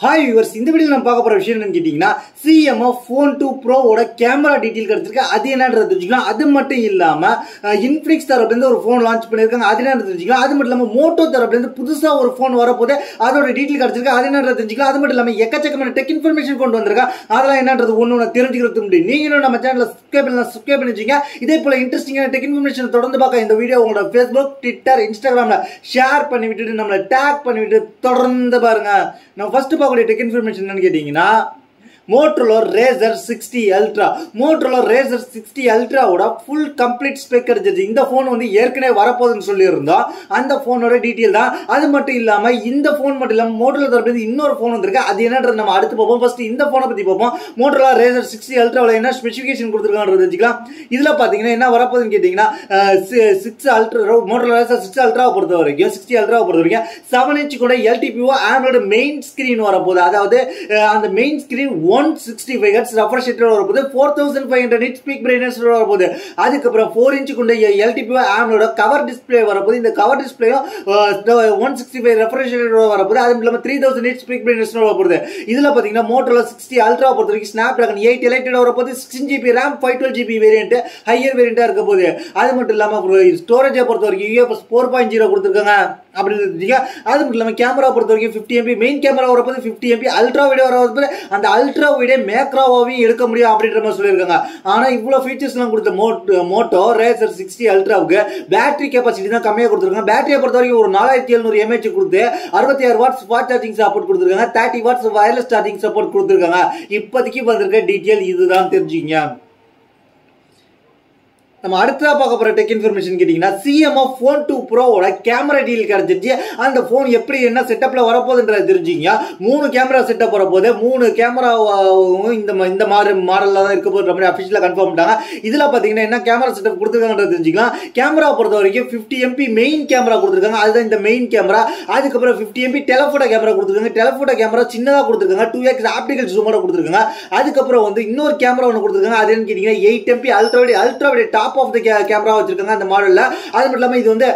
Hi viewers, இந்த வீடியோல நம்ம பார்க்க போற விஷயம் என்னன்னு கேட்டீங்கன்னா CMF Phone 2 Pro ஓட கேமரா டீடைல் கிடைச்சிருக்கு. அது என்னன்றது தெரிஞ்சுக்கலாம். அது மட்டும் இல்லாம Infinix தரப்புல இருந்து ஒரு ஃபோன் லான்ச் பண்ணிருக்காங்க. அது என்னன்றது தெரிஞ்சுக்கலாம். அது மட்டும் இல்லாம Moto தரப்புல இருந்து புதுசா ஒரு ஃபோன் வரப்போகுது. அதோட டீடைல் கிடைச்சிருக்கு. அது என்னன்றது தெரிஞ்சுக்கலாம். அது மட்டும் இல்லாம எக்கச்சக்கமான டெக் இன்ஃபர்மேஷன் கொண்டு வந்திருக்காங்க. அதெல்லாம் என்னன்றது ஒண்ணு தெரிஞ்சுக்கிறதுக்கு முன்னாடி நீங்களும் நம்ம சேனலை சப்ஸ்கிரைப் பண்ணி வச்சுங்க. இதே போல இன்ட்ரெஸ்டிங்கான டெக் இன்ஃபர்மேஷன் தொடர்ந்து பார்க்க இந்த வீடியோ உங்களோட Facebook, Twitter, Instagramல ஷேர் பண்ணி விட்டுட்டு நம்மள டேக் பண்ணி விட்டு தொடர்ந்து பாருங்க. நம்ம ஃபர்ஸ்ட் பார்க்கக்கூடிய டெக் இன்ஃபர்மேஷன் என்னன்னு கேட்டீங்கன்னா Motorola Razr 60 Ultra. Motorola Razr 60 Ultra ஓட ஃபுல் கம்ப்ளீட் ஸ்பெக் கிடைச்சிருச்சு. இந்த ஃபோன் வந்து ஏற்கனவே வரப்போகுதுன்னு சொல்லியிருந்தோம். அந்த ஃபோனோட டீட்டெயில் தான். அது மட்டும் இல்லாம இந்த ஃபோன் மட்டும் இல்லாம Motorola தரப்புல இன்னொரு ஃபோன் வந்திருக்கு. அது என்னன்றது நம்ம அடுத்து பார்ப்போம். ஃபர்ஸ்ட் இந்த ஃபோனை பத்தி பார்ப்போம். Motorola Razr 60 Ultraல என்ன ஸ்பெசிஃபிகேஷன் கொடுத்திருக்காங்கன்றது தெரிஞ்சுக்கலாம். இதுல பாத்தீங்கன்னா என்ன வரப்போகுதுன்னு கேட்டீங்கன்னா 6 Ultra Motorola Razr 6 Ultra பொறுத்த வரைக்கும் 60 Ultra பொறுத்த வரைக்கும் 7 inch கூட LTPO AMOLED மெயின் ஸ்கிரீன் வரப்போகுது. அதாவது அந்த main screen 165 Hz refresh rate வரப்போகுது. 4500 nits peak brightness வரப்போகுது. அதுக்கப்புறம் 4 inch கொண்ட LTPO AMOLED கவர் டிஸ்ப்ளே வரப்போகுது. இந்த கவர் டிஸ்ப்ளேயும் 165 refresh rate வரப்போகுது. அது இல்லாம 3000 nits peak brightness வரப்போகுது. இதுல பாத்தீங்கன்னா Motorola 60 Ultra பொறுத்த வரைக்கும் Snapdragon 8 Elite வரப்போகுது. 16GB RAM 512GB variant higher வேரியண்டா இருக்க போகுது. அது மட்டும் இல்லாம ஸ்டோரேஜ் பொறுத்த வரைக்கும் UFS 4.0 கொடுத்திருக்காங்க. அப்படி அது மட்டும் இல்லாம கேமரா பொறுத்த வரைக்கும் 50MP மெயின் கேமரா வரப்போகுது. 50MP அல்ட்ரா வீடியோ வரப்போகுது. அந்த அல்ட்ரா வீடியோ மேக்ரோவாவையும் எடுக்க முடியும் அப்படின்ற மாதிரி சொல்லியிருக்காங்க. ஆனா இவ்வளவு ஃபீச்சர்ஸ் எல்லாம் கொடுத்த Moto Razr 60 Ultraவுக்கு பேட்டரி கெபாசிட்டி தான் கம்மியா கொடுத்திருக்காங்க. பேட்டரியை பொறுத்த வரைக்கும் ஒரு 4700 mAh கொடுத்து 66 வாட்ஸ் ஃபாஸ்ட் சார்ஜிங் சப்போர்ட் கொடுத்திருக்காங்க. 30 வாட்ஸ் வயர்லெஸ் சார்ஜிங் சப்போர்ட் கொடுத்திருக்காங்க. இப்போதைக்கு வந்திருக்க டீடைல் இதுதான் தெரிஞ்சுங்க. நம்ம அடுத்ததா பார்க்க போற டெக் இன்ஃபர்மேஷன் கேட்டீங்கன்னா CMF Phone 2 Pro ஓட கேமரா டீல் கிடைச்சிருச்சு. அந்த போன் எப்படி என்ன செட்டப்ல வரப்போகுதுன்றது தெரிஞ்சுங்க. 3 கேமரா செட்டப் வரப்போகுது. 3 கேமரா இந்த மாடல்ல தான் இருக்க போகுது மாதிரி அபிஷியலா கன்ஃபார்ம் பண்ணிட்டாங்க. இதுல பாத்தீங்கன்னா என்ன கேமரா செட்டப் கொடுத்துருக்காங்கன்றது தெரிஞ்சுக்கலாம். கேமரா பொறுத்த வரைக்கும் 50MP மெயின் கேமரா கொடுத்துருக்காங்க. அதுதான் இந்த மெயின் கேமரா. அதுக்கப்புறம் 50MP டெலஃபோட்டோ கேமரா கொடுத்துருக்காங்க. டெலஃபோட்டோ கேமரா சின்னதா கொடுத்துருக்காங்க. 2x ஆப்டிகல் ஜூமோட கொடுத்துருக்காங்க. அதுக்கப்புறம் வந்து இன்னொரு கேமரா ஒன்று கொடுத்துருக்காங்க. அது என்னன்னு கேட்டீங்கன்னா 8MP ultra top of the camera வச்சிருக்காங்க அந்த மாடல்ல. அது மட்டும் இல்லாம இது வந்து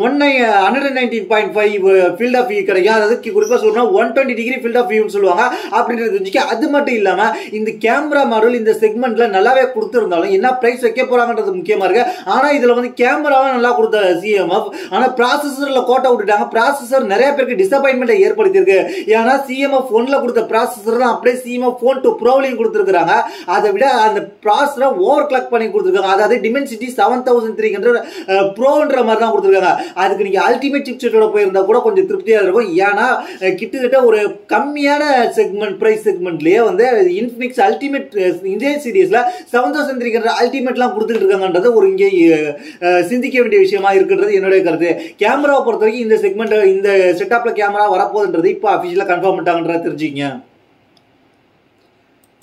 119.5 ஃபீல்ட் ஆஃப் வியூ கிடைக்கும். அதாவது குறிப்பா சொல்லணும்னா 120 டிகிரி ஃபீல்ட் ஆஃப் வியூன்னு சொல்லுவாங்க. அப்படின்றது தெரிஞ்சுக்க. அது மட்டும் இல்லாம இந்த கேமரா மாடல் இந்த செக்மெண்ட்ல நல்லாவே கொடுத்திருந்தாலும் என்ன பிரைஸ் வைக்க போறாங்கன்றது முக்கியமா இருக்கு. ஆனா இதுல வந்து கேமராவும் நல்லா கொடுத்த CMF, ஆனா ப்ராசஸர்ல கோட்டை விட்டுட்டாங்க. ப்ராசஸர் நிறைய பேருக்கு டிசப்பாயின்மெண்ட் ஏற்படுத்தியிருக்கு. ஏன்னா CMF 1ல கொடுத்த ப்ராசஸர் தான் அப்படியே CMF Phone 2 Proலையும் கொடுத்திருக்காங்க. அதை விட அந்த ப்ராசஸரை ஓவர் கிளாக் பண்ணி கொடுத்திருக்காங்க. அதாவது Dimensity 7300 ப்ரோன்ற மாதிரி தான் கொடுத்திருக்காங்க. அதுக்கு நீங்க அல்டிமேட் சிப்செட்டோட போயிருந்தா கூட கொஞ்சம் திருப்தியா இருக்கும். ஏன்னா கிட்டத்தட்ட ஒரு கம்மியான செக்மெண்ட் பிரைஸ் செக்மெண்ட்லயே வந்து Infinix அல்டிமேட் இதே சீரிஸ்ல 7300 அல்டிமேட்லாம் கொடுத்துட்டு இருக்காங்கன்றது ஒரு இங்கே சிந்திக்க வேண்டிய விஷயமா இருக்குன்றது என்னுடைய கருத்து. கேமராவை பொறுத்த வரைக்கும் இந்த செக்மெண்ட் இந்த செட்டப்ல கேமரா வரப்போகுதுன்றது இப்போ அபிஷியலா கன்ஃபார்ம் பண்ணிட்டாங்கன்றத தெரிஞ்சுக்கங்க.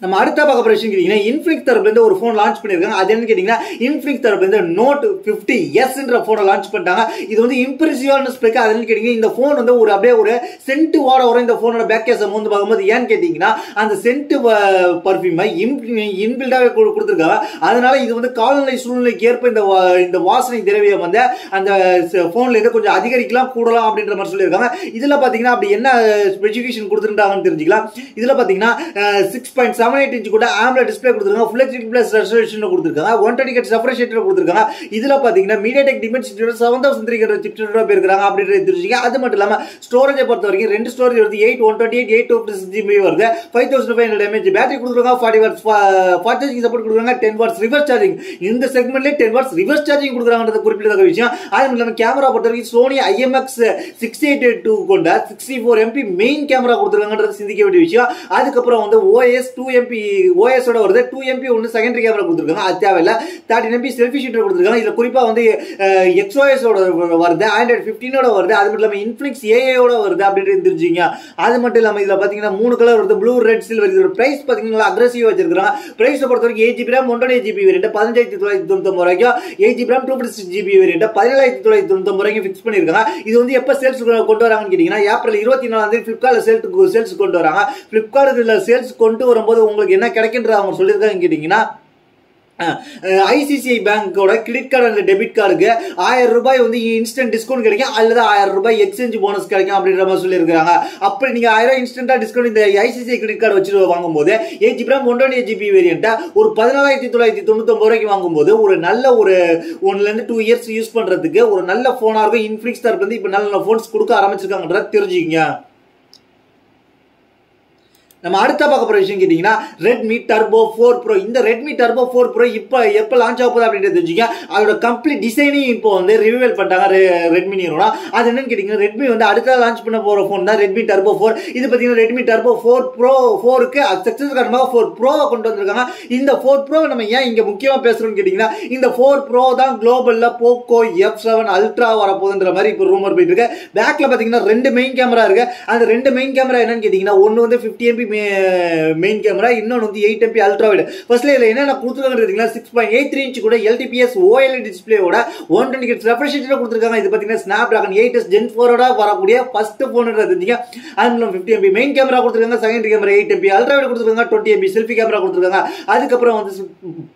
நம்ம அடுத்த பார்க்க போற விஷயம் கேட்டீங்கன்னா Infinix தரப்புல இருந்து ஒரு ஃபோன் லான்ச் பண்ணிருக்காங்க. அது என்னன்னு கேட்டீங்கன்னா Infinix தரப்புல இருந்து Note 50sன்ற போனை லான்ச் பண்ணிட்டாங்க. இது வந்து இம்ப்ரெசிவான ஸ்பெக். அது என்னன்னு கேட்டீங்கன்னா இந்த ஃபோன் வந்து ஒரு அப்படியே ஒரு சென்ட் வாட வரும். இந்த ஃபோனோட பேக் கேஸ் வந்து பார்க்கும்போது ஏன்னு கேட்டீங்கன்னா அந்த சென்ட் பர்ஃபியூமை இன்பில்டாவே கொடுத்துருக்காங்க. அதனால இது வந்து காலநிலை சூழ்நிலைக்கு ஏற்ப இந்த வாசனை திரவியம் வந்து அந்த போன்ல இருந்து கொஞ்சம் அதிகரிக்கலாம் கூடலாம் அப்படின்ற மாதிரி சொல்லியிருக்காங்க. இதுல பாத்தீங்கன்னா அப்படி என்ன ஸ்பெசிஃபிகேஷன் கொடுத்துருக்காங்கன்னு தெரிஞ்சுக்கலாம். இதுல பாத்தீங்கன்னா 6.78 inch கூட AMOLED டிஸ்ப்ளே கொடுத்திருக்காங்க. Full HD Plus ரெசல்யூஷன் கொடுத்திருக்காங்க. 120 Hz refresh rate கொடுத்திருக்காங்க. இதுல பாத்தீங்கன்னா MediaTek Dimensity 7300 சிப்செட்டோட போயிருக்காங்க அப்படின்றது தெரிஞ்சுங்க. அது மட்டும் இல்லாம ஸ்டோரேஜை பொறுத்த வரைக்கும் 2 ஸ்டோரேஜ் வருது. 8 128 826GB வருது. 5500 mAh பேட்டரி கொடுத்திருக்காங்க. 40 watts ஃபாஸ்ட் சார்ஜிங் சப்போர்ட் கொடுத்திருக்காங்க. 10 watts ரிவர்ஸ் சார்ஜிங். இந்த செக்மெண்ட்ல 10 watts ரிவர்ஸ் சார்ஜிங் கொடுக்குறாங்கன்றது குறிப்பிடத்தக்க விஷயம். அது மட்டும் இல்லாம கேமரா பொறுத்த வரைக்கும் Sony IMX 682 கொண்ட 64MP மெயின் கேமரா கொடுத்திருக்காங்கன்றது சிந்திக்க வேண்டிய விஷயம். அதுக்கப்புறம் வந்து OS 2MP OS ஓட வருது. 2MP ஒன்னு செகண்டரி கேமரா கொடுத்திருக்காங்க. அது தேவையில்ல. 13MP செல்ஃபி ஷூட்டர் கொடுத்திருக்காங்க. இதுல குறிப்பா வந்து XOS ஓட வருது. Android 15 ஓட வருது. அது மட்டும் இல்லாம Infinix AI ஓட வருது அப்படின்றது தெரிஞ்சுங்க. அது மட்டும் இல்லாம இதுல பாத்தீங்கன்னா 3 கலர் வருது. Blue, red, silver. இதோட பிரைஸ் பாத்தீங்கன்னா அக்ரெசிவா வச்சிருக்காங்க. பிரைஸ் பொறுத்த வரைக்கும் 8GB RAM 128GB வேரியன்ட் 15999 ரூபாய்க்கு, 8GB RAM 256GB வேரியன்ட் 17999 ரூபாய்க்கு ஃபிக்ஸ் பண்ணிருக்காங்க. இது வந்து எப்ப சேல்ஸ் கொண்டு வராங்கன்னு கேட்டீங்கன்னா ஏப்ரல் 24ஆம் தேதி Flipkartல சேல்ஸ் கொண்டு வராங்க. Flipkartல சேல்ஸ் கொண்டு வரும்போது உங்களுக்கு என்ன கிடைக்குன்ற அவங்க சொல்லியிருக்காங்க கேட்டீங்கன்னா ஐசிசிஐ பேங்கோட கிரெடிட் கார்டு அண்ட் டெபிட் கார்டுக்கு 1000 ரூபாய் வந்து இன்ஸ்டன்ட் டிஸ்கவுண்ட் கிடைக்கும் அல்லது 1000 ரூபாய் எக்ஸ்சேஞ்ச் போனஸ் கிடைக்கும் அப்படின்ற மாதிரி சொல்லியிருக்காங்க. அப்படி நீங்க 1000 இன்ஸ்டன்டா டிஸ்கவுண்ட் இந்த ஐசிசிஐ கிரெடிட் கார்டு வச்சு வாங்கும்போது 8GB RAM 128GB வேரியன்ட்டா ஒரு 14999 ரூபாய்க்கு வாங்கும்போது ஒரு நல்ல ஒரு 1 to 2 இயர்ஸ் யூஸ் பண்றதுக்கு ஒரு நல்ல போனா இருக்கும். இன்ஃபினிக்ஸ் தரப்பு வந்து இப்ப நல்ல போன்ஸ் கொடுக்க ஆரம்பிச்சிருக்காங்கன்றத தெரிஞ்சுக்கங்க. நம்ம அடுத்த பார்க்க போற விஷயம் கேட்டீங்கன்னா Redmi Turbo 4 Pro. இந்த Redmi Turbo 4 Pro எப்ப லான்ச் ஆக போகுது அப்படின்றது தெரிஞ்சுங்க. அதோட கம்ப்ளீட் டிசைனையும் இப்போ வந்து ரிவீல் பண்ணிட்டாங்க Redmi நிறுவனம். அது என்னன்னு கேட்டீங்கன்னா Redmi வந்து அடுத்த லான்ச் பண்ண போற போன் தான் Redmi Turbo 4. இது பாத்தீங்கன்னா Redmi Turbo 4 Pro 4க்கு சக்சஸ் காரணமாக 4 Pro கொண்டு வந்திருக்காங்க. இந்த 4 Pro நம்ம ஏன் இங்க முக்கியமா பேசுறோம்னு கேட்டீங்கன்னா இந்த 4 Pro தான் குளோபல்ல Poco F7 Ultra வர போகுதுன்ற மாதிரி இப்போ ரூமர் போயிட்டு இருக்கு. பேக்ல பாத்தீங்கன்னா 2 மெயின் கேமரா இருக்கு. அந்த 2 மெயின் கேமரா என்னன்னு கேட்டீங்கன்னா ஒன்னு வந்து 50MP மெயின் கேமரா, இன்னொன்று வந்து 8MP அல்ட்ரா வைட். ஃபர்ஸ்ட்ல இதுல என்ன கொடுத்துருக்காங்க 6.83 இன்ச் கூட LTPS OLED டிஸ்பிளேயோட 120 Hz ரெஃப்ரெஷ் ரேட்ல கொடுத்துருக்காங்க. இது பாத்தீங்கன்னா Snapdragon 8s Gen 4 ஓட வரக்கூடிய ஃபர்ஸ்ட் போன் தெரிஞ்சுங்க. அதுல 50MP மெயின் கேமரா கொடுத்துருக்காங்க, secondary camera 8MP ultra wide கொடுத்துருக்காங்க, 20MP செல்ஃபி கேமரா கொடுத்துருக்காங்க. அதுக்கப்புறம் வந்து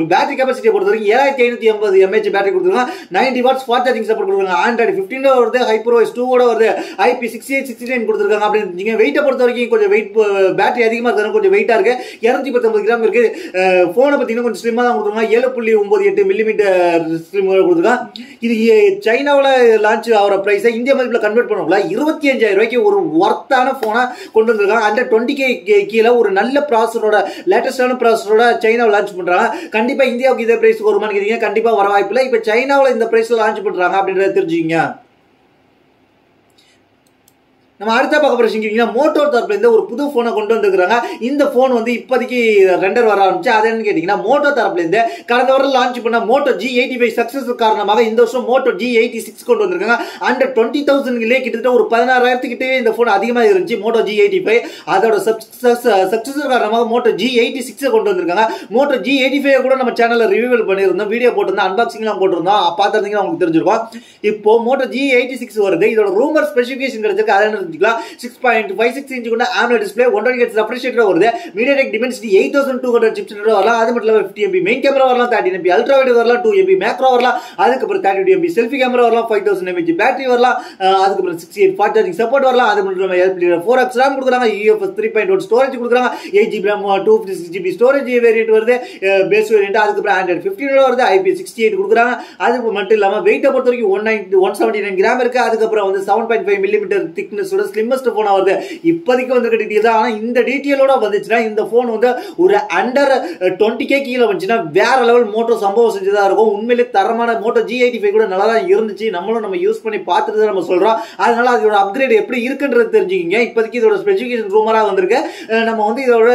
பேட்டரி கெபாசிட்டியை பொறுத்த வரைக்கும் 7550 mAh பேட்டரி கொடுத்துருக்காங்க. 90 வாட்ஸ் ஃபாஸ்ட் சார்ஜிங் சப்போர்ட் கொடுக்குறாங்க. Android 15 வருது, HyperOS 2 ஓட வருது, IP6869 கொடுத்துருக்காங்க. அப்படின்னு வெயிட்டை பொறுத்த வரைக்கும் கொஞ்சம் வெயிட் பேட்டரி அதிகமா இருக்கிறது கொஞ்சம் வெயிட்டா இருக்கு. 219 கிராம் இருக்கு. போனை பார்த்தீங்கன்னா கொஞ்சம் ஸ்லிம்மா தான் கொடுத்துருக்காங்க. 7.98 மில்லிமீட்டர் ஸ்லிம் கொடுத்துருக்காங்க. இது சைனாவில் லான்ச் ஆகிற பிரைஸ் இந்தியா மதிப்பில் கன்வெர்ட் பண்ணல 25,000 ரூபாய்க்கு ஒரு ஒர்த்தான போனை கொண்டு வந்திருக்காங்க. அந்த 20K கீழே ஒரு நல்ல ப்ராசரோட லேட்டஸ்டான ப்ராசரோட சைனாவில் லான்ச் பண்றாங்க. கண்டிப்பா இந்தியாவுக்கு இதே பிரைஸ் வருமானு கேட்டீங்க கண்டிப்பா வர வாய்ப்பு இல்லை. இப்ப சைனாவில் இந்த பிரைஸ்ல லான்ச் பண்றாங்க அப்படின்றத தெரிஞ்சுங்க. நம்ம அடுத்த பார்க்க போற விஷயம் மோட்டோ தரப்புல இருந்து ஒரு புது போனை கொண்டு வந்திருக்காங்க. இந்த போன் வந்து இப்போதைக்கு ரெண்டர் வர ஆரம்பிச்சு. அது என்னன்னு கேட்டீங்கன்னா மோட்டோ தரப்புல இருந்து கடந்த வாரம் லான்ச் பண்ண மோட்டோ G85 சக்சஸ் காரணமாக இந்த வருஷம் மோட்டோ G86 கொண்டு வந்திருக்காங்க. அண்டர் 20,000 கிட்டத்தட்ட ஒரு 16,000 கிட்டே இந்த போன் அதிகமாக இருந்துச்சு மோட்டோ G85. அதோட சக்சஸ் காரணமாக மோட்டோ G86 கொண்டு வந்திருக்காங்க. மோட்டோ G85 கூட நம்ம சேனல்ல ரிவ்யூ பண்ணியிருந்தோம், வீடியோ போட்டிருந்தோம், அன்பாக்சிங் எல்லாம் போட்டிருந்தோம், பார்த்திருந்தீங்கன்னா உங்களுக்கு தெரிஞ்சிருக்கும். இப்போ மோட்டோ G86 வருது. இதோட ரூமர் ஸ்பெசிபிகேஷன் கிடைச்சிருக்கு. அதை 6.56 இன்ச் கொண்ட AMOLED டிஸ்ப்ளே 120 Hz ரெஃப்ரெஷ் ரேட்ல வருது. MediaTek Dimensity 8200 சிப்செட் வரலாம். அது மட்டும் இல்லாம 50MP மெயின் கேமரா வரலாம், 13MP அல்ட்ரா வைட் வரலாம், 2MP மேக்ரோ வரலாம், அதுக்கப்புறம் 32MP செல்ஃபி கேமரா வரலாம், 5000 mAh பேட்டரி வரலாம், அதுக்கப்புறம் 68 ஃபாஸ்ட் சார்ஜிங் சப்போர்ட் வரலாம். அது மட்டும் இல்லாம 4x RAM கொடுக்குறாங்க, UFS 3.1 ஸ்டோரேஜ் கொடுக்குறாங்க, 8GB RAM 256GB storage variant வருது, பேஸ் வேரியன்ட். அதுக்கப்புறம் Android 15 வருது, IP68 கொடுக்குறாங்க. அது மட்டும் இல்லாம வெயிட்டை பொறுத்த வரைக்கும் 179 கிராம் இருக்கு. அதுக்கப்புறம் வந்து 7.5 மில்லிமீட்டர் திக்னஸ் ஸ்லிம்மஸ்ட் போனா வருது. இப்போதைக்கு வந்து டீடைல் தான். ஆனா இந்த டீடைலோட வந்துச்சுன்னா இந்த போன் வந்து ஒரு அண்டர் 20K கீழே வந்துச்சுன்னா வேற லெவல் மோட்டோ சம்பவம் செஞ்சுதான் இருக்கும். உண்மையிலே தரமான மோட்டோ G85 கூட நல்லா தான் இருந்துச்சு. நம்மளும் நம்ம யூஸ் பண்ணி பார்த்துட்டு தான் நம்ம சொல்றோம். அதனால அதோட அப்கிரேட் எப்படி இருக்குன்றது தெரிஞ்சுக்கிங்க. இப்போதைக்கு இதோட ஸ்பெசிபிகேஷன் ரூமரா வந்திருக்கு. நம்ம வந்து இதோட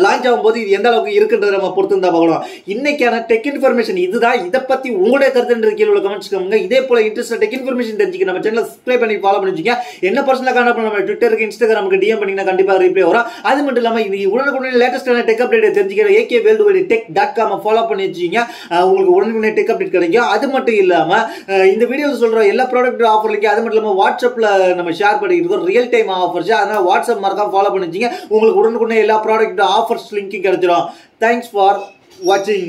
லான்ச் ஆகும்போது இது எந்த அளவுக்கு இருக்குன்றத நம்ம பொறுத்து தான் பார்க்கணும். இன்னைக்கான டெக் இன்ஃபர்மேஷன் இதுதான். இதை பத்தி உங்களுடைய கருத்து கீழே உள்ள கமெண்ட்ஸ் பண்ணுங்க. இதே போல இன்ட்ரெஸ்ட் டெக் இன்ஃபர்மேஷன் தெரிஞ்சுக்க நம்ம சேனலை சப்ஸ்கிரைப் பண்ணி ஃபாலோ பண்ணிச்சுங்க. என்ன பர்சனலாக கான்டாக்ட் பண்ண நம்ம ட்விட்டருக்கு இன்ஸ்டாகிராமுக்கு DM பண்ணிங்கன்னா கண்டிப்பாக ரிப்ளை வரும். அது மட்டும் இல்லாமல் இது உடனுக்குடனே லேட்டஸ்டான டெக் அப்டேட் தெரிஞ்சுக்கிற akworldtech.com ஃபாலோ பண்ணி வச்சுக்கிங்க. உங்களுக்கு உடனுக்குடனே டெக் அப்டேட் கிடைக்கும். அது மட்டும் இல்லாமல் இந்த வீடியோவில் சொல்ற எல்லா ப்ராடக்ட் ஆஃபர்லையும் அது மட்டும் இல்லாமல் வாட்ஸ்அப்பில் நம்ம ஷேர் பண்ணிக்கிட்டு இருக்கோம் ரியல் டைம் ஆஃபர்ஸ். அதனால வாட்ஸ்அப் மறக்காம ஃபாலோ பண்ணி வச்சுங்க. உங்களுக்கு உடனுக்குடனே எல்லா ப்ராடக்ட் ஆஃபர்ஸ் லிங்க் கிடைச்சிடும். Thanks for watching.